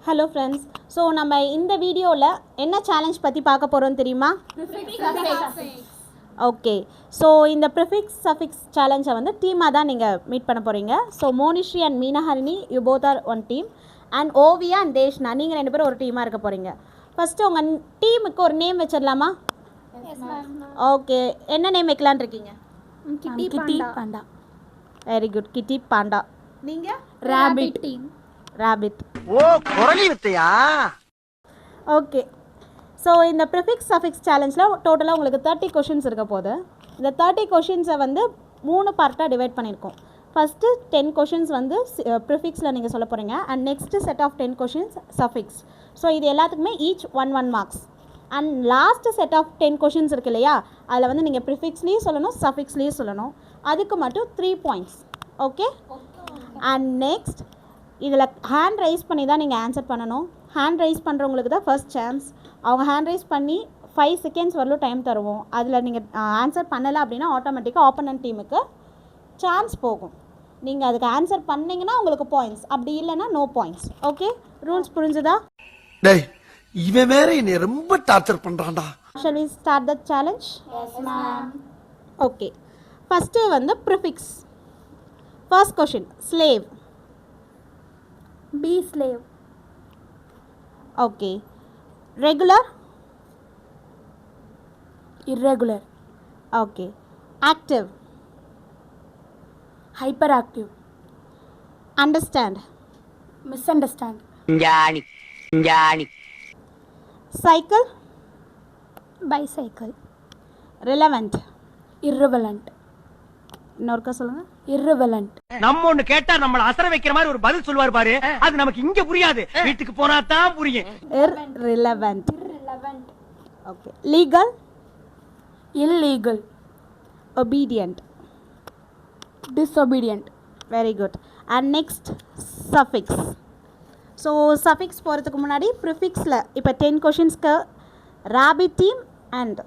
Hello friends. So நம்ம இந்த வீடியோவில் என்ன சேலஞ்ச் பற்றி பார்க்க போகிறோம் தெரியுமா? ஓகே. ஸோ இந்த ப்ரிஃபிக்ஸ் சஃபிக்ஸ் சேலஞ்சை வந்து டீமாக தான் நீங்கள் மீட் பண்ண போகிறீங்க. So Monisri and Meenaharini you both are one team and Oviya and Deshna நீங்கள் ரெண்டு பேரும் ஒரு டீமாக இருக்க போகிறீங்க. ஃபஸ்ட்டு உங்கள் டீமுக்கு ஒரு நேம் வச்சிடலாமா? ஓகே, என்ன நேம் வைக்கலான் இருக்கீங்க? Kitty panda. Very good, kitty panda. நீங்கள்? Rabbit team. ராபிட். ஓ, குரலி வித்தையா? ஓகே. ஸோ இந்த ப்ரிஃபிக்ஸ் சஃபிக்ஸ் சேலஞ்சில் டோட்டலாக உங்களுக்கு 30 கொஷின்ஸ் இருக்க போது. இந்த 30 கொஷின்ஸை வந்து 3 பார்ட்டாக டிவைட் பண்ணியிருக்கோம். ஃபஸ்ட்டு 10 கொஷின்ஸ் வந்து ப்ரிஃபிக்ஸில் நீங்கள் சொல்ல போகிறீங்க and next set of 10 questions suffix. So இது எல்லாத்துக்குமே each 1 marks. And last set of 10 questions இருக்கு இல்லையா, அதில் வந்து நீங்கள் ப்ரிஃபிக்ஸ்லேயும் சொல்லணும் சஃபிக்ஸ்லேயும் சொல்லணும். அதுக்கு மட்டும் 3 பாயிண்ட்ஸ். ஓகே. அண்ட் நெக்ஸ்ட் இதில் ஹேண்ட் ரைஸ் பண்ணி தான் நீங்கள் ஆன்சர் பண்ணணும். ஹேண்ட் ரைஸ் பண்ணுறவங்களுக்கு தான் ஃபர்ஸ்ட் சான்ஸ். அவங்க ஹேண்ட் ரைஸ் பண்ணி 5 செகண்ட்ஸ் வரலும் டைம் தருவோம். அதில் நீங்கள் ஆன்சர் பண்ணலை அப்படின்னா ஆட்டோமேட்டிக்காக ஆப்போனன்ட் டீமுக்கு சான்ஸ் போகும். நீங்கள் அதுக்கு ஆன்சர் பண்ணிங்கன்னா உங்களுக்கு பாயிண்ட்ஸ், அப்படி இல்லைன்னா நோ பாயிண்ட்ஸ். ஓகே, ரூல்ஸ் புரிஞ்சுதா? டேய், இவன் வேற என்னை ரொம்ப torture பண்றான்டா. Shall we start the challenge? Yes, ma'am. Okay. First வந்து prefix. First question, slave. Be slave. Okay. Regular. Irregular. Okay. Active. Hyperactive. Understand. Misunderstand. ஞானி. Cycle. Bicycle. Relevant. Irrelevant. இன்னொருக்கா சொல்லுங்க. Irrelevant. நம்ம ஒண்ணு கேட்டா நம்மள அசர வைக்கிற மாதிரி ஒரு பதில் சொல்வார் பாரு, அது நமக்கு இங்க புரியாது, வீட்டுக்கு போனா தான் புரியும். Irrelevant. Irrelevant. Okay. Legal. Illegal. Obedient. Disobedient. Very good. And next, suffix. So suffix போகிறதுக்கு முன்னாடி ப்ரிஃபிக்ஸில் இப்போ 10 கொஷின்ஸ்க்கு rapid team and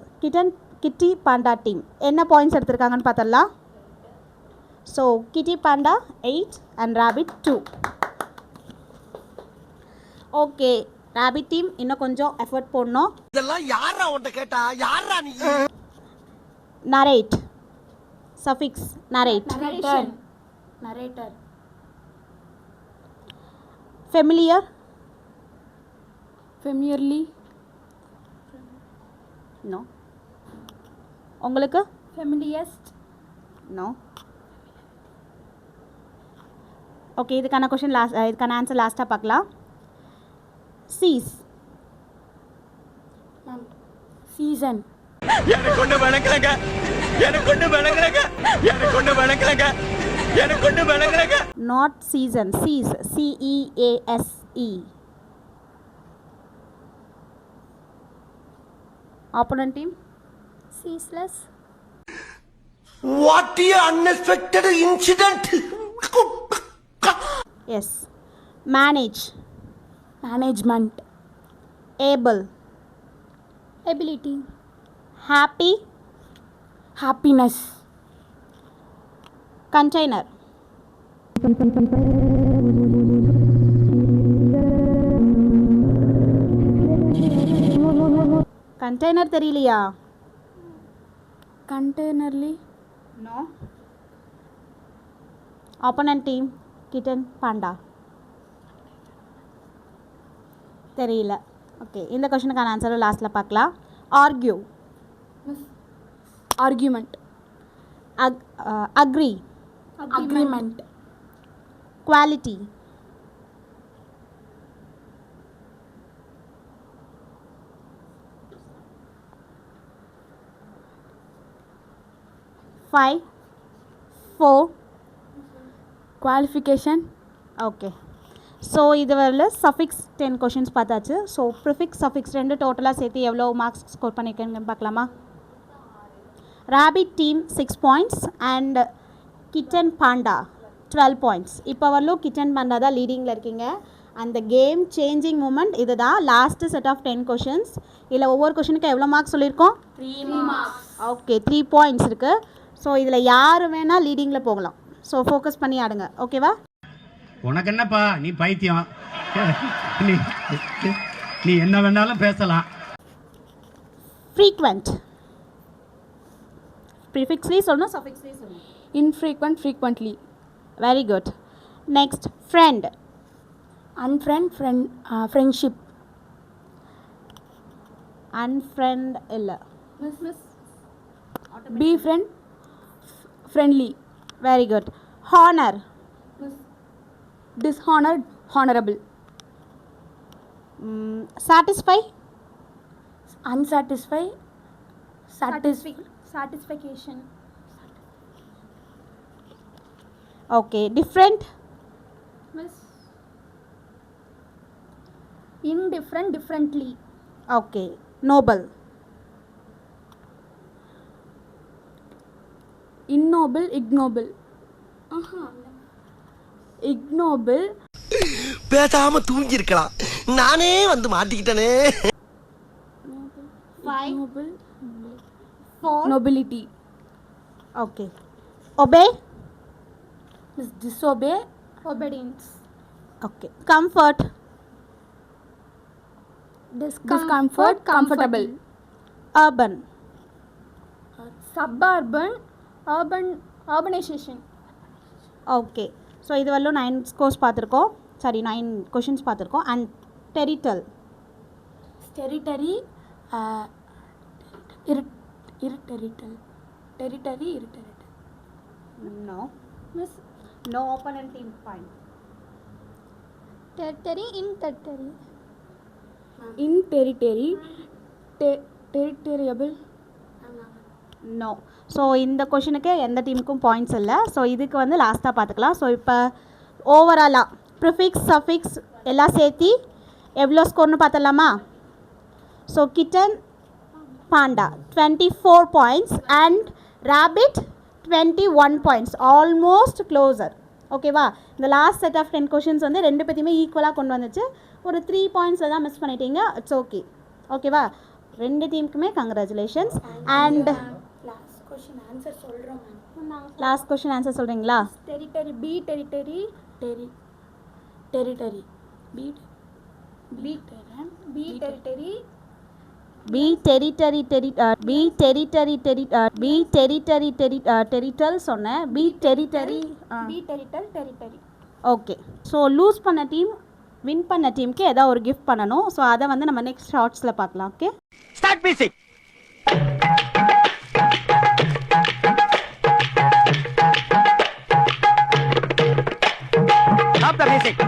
kitty panda team என்ன பாயிண்ட்ஸ் எடுத்திருக்காங்கன்னு பார்த்தலாம். So kitty panda 8 and rabbit 2. Okay, rabbit team இன்னும் கொஞ்சம் எஃபர்ட் போடணும். இதெல்லாம் யாரா உன்கிட்ட கேட்டா? யாரா நீ? Narrate. Suffix narrate. Narrator. Familiar. Familiarly. No. உங்களுக்கு? Familiarist. நோ. ஓகே, இதுக்கான கொஷின் இதுக்கான ஆன்சர் லாஸ்ட்டாக பார்க்கலாம். சீஸ். Season. எனக்கு கொண்டு வணக்கலங்க, எனக்கு கொண்டு வணக்கலங்க, எனக்கு கொண்டு வணக்கலங்க, எனக்கு கொண்டு வணக்கலங்க. Not season. Cease. CEASE. Opponent team. Ceaseless. What a unexpected incident. Yes. Manage. Management. Able. Ability. Happy. Happiness. Container. Container தெரியலையா? Containerly. No. Opponent team kitten panda தெரியல. ஓகே, இந்த கொஷனுக்கான ஆன்சரும் லாஸ்ட்டில் பார்க்கலாம். Argue. Argument. Agree. Agreement. Quality. Five, 4. Qualification. Okay. So இது வரல suffix 10 questions பார்த்தாச்சு. ஸோ ப்ரிஃபிக்ஸ் சஃபிக்ஸ் ரெண்டு டோட்டலாக சேர்த்து எவ்வளோ மார்க்ஸ் ஸ்கோர் பண்ணியிருக்கேன்னு பார்க்கலாமா? Rabbit team 6 points and kitten panda 12 points. இப்போ வரலும் கிட்டன் பாண்டா தான் லீடிங்கில் இருக்கீங்க. அந்த கேம் சேஞ்சிங் மூமெண்ட் இது தான். Last set of 10 questions. இதில் ஒவ்வொரு கொஷனுக்கும் எவ்வளோ மார்க்ஸ் சொல்லியிருக்கோம்? 3 marks. ஓகே, 3 பாயிண்ட்ஸ் இருக்குது. ஸோ இதில் யார் வேணால் லீடிங்கில் போகலாம். ஸோ ஃபோக்கஸ் பண்ணி ஆடுங்க. ஓகேவா? உனக்கு என்னப்பா நீ பைத்தியம் நீ நீ என்ன வேணாலும் பேசலாம். frequent. ப்ரிஃபிக்ஸ்லேயும் சொல்லணும், சஃபிக்ஸ்லேயும் சொல்லணும். infrequent, frequently. Very good. Next friend. Unfriend, friend, friendship. Unfriend இல்லை. Befriend, friendly. Very good. Honour. Dishonored, honorable. Satisfy. Unsatisfied, satisfaction. Okay. Different. Indifferent, differently. Okay. Noble. ignoble, ignoble. Ignoble, பேசாம தூங்கி இருக்கலாம், நானே வந்து மாட்டிக்கிட்டனே. ignoble, nobility. Okay. Obey. Disobey, Obedience. Okay. Comfort. discomfort, comfortable. Urban. Suburban, urbanization. Okay. So இது வரலும் 9 scores பார்த்துருக்கோம், sorry 9 questions பார்த்துருக்கோம். And territorial. Territory, irritorial. Territory, irritorial. No. No open and team point. Territory, in territory. In territory, territoriable. No. So இந்த கொஷினுக்கு எந்த டீமுக்கும் points இல்லை. So இதுக்கு வந்து லாஸ்ட்டாக பார்த்துக்கலாம். ஸோ இப்போ ஓவராலாக ப்ரிஃபிக்ஸ் சஃபிக்ஸ் எல்லாம் சேர்த்து எவ்வளோ ஸ்கோர்னு பார்த்துடலாமா? So kitten panda 24 points and rabbit 21 points, almost closer. ஓகேவா? இந்த லாஸ்ட் செட் ஆஃப் 10 கொஷின்ஸ் வந்து ரெண்டு பேத்தையுமே ஈக்குவலாக கொண்டு வந்துச்சு. ஒரு 3 பாயிண்ட்ஸில் தான் மிஸ் பண்ணிட்டீங்க. It's okay. ஓகேவா? ரெண்டு டீமுக்குமே congratulations. And last question answer சொல்கிறீங்களா? Territory, B territory. Territory. B territory. Territorial சொன்னேன். B territory. Territory. Okay. So lose பண்ண டீம் வின் பண்ண டீமுக்கு ஏதாவது ஒரு கிஃப்ட் பண்ணணும். ஸோ அதை வந்து நம்ம நெக்ஸ்ட் ஷார்ட்ஸில் பார்க்கலாம். Okay, start music. Stop the music.